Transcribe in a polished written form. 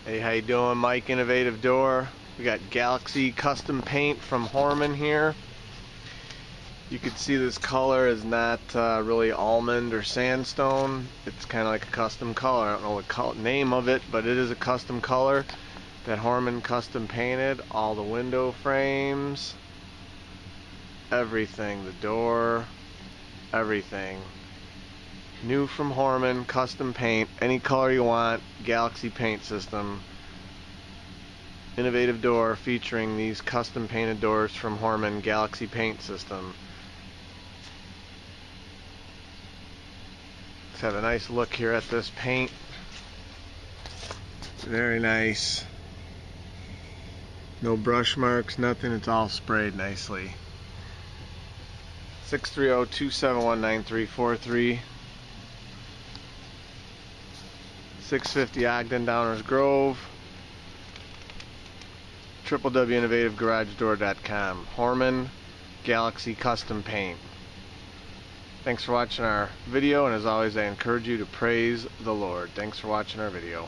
Hey, how you doing? Mike, Innovative Door. We got Galaxy Custom Paint from Hormann here. You can see this color is not really almond or sandstone. It's kind of like a custom color. I don't know the name of it, but it is a custom color that Hormann custom painted. All the window frames, everything, the door, everything. New from Hormann, custom paint, any color you want, Galaxy Paint System. Innovative door featuring these custom painted doors from Hormann Galaxy Paint System. Let's have a nice look here at this paint. Very nice. No brush marks, nothing, it's all sprayed nicely. 630-271-9343. 650 Ogden, Downers Grove. www.innovativegaragedoor.com. Hormann Galaxy Custom Paint. Thanks for watching our video, and as always I encourage you to praise the Lord. Thanks for watching our video.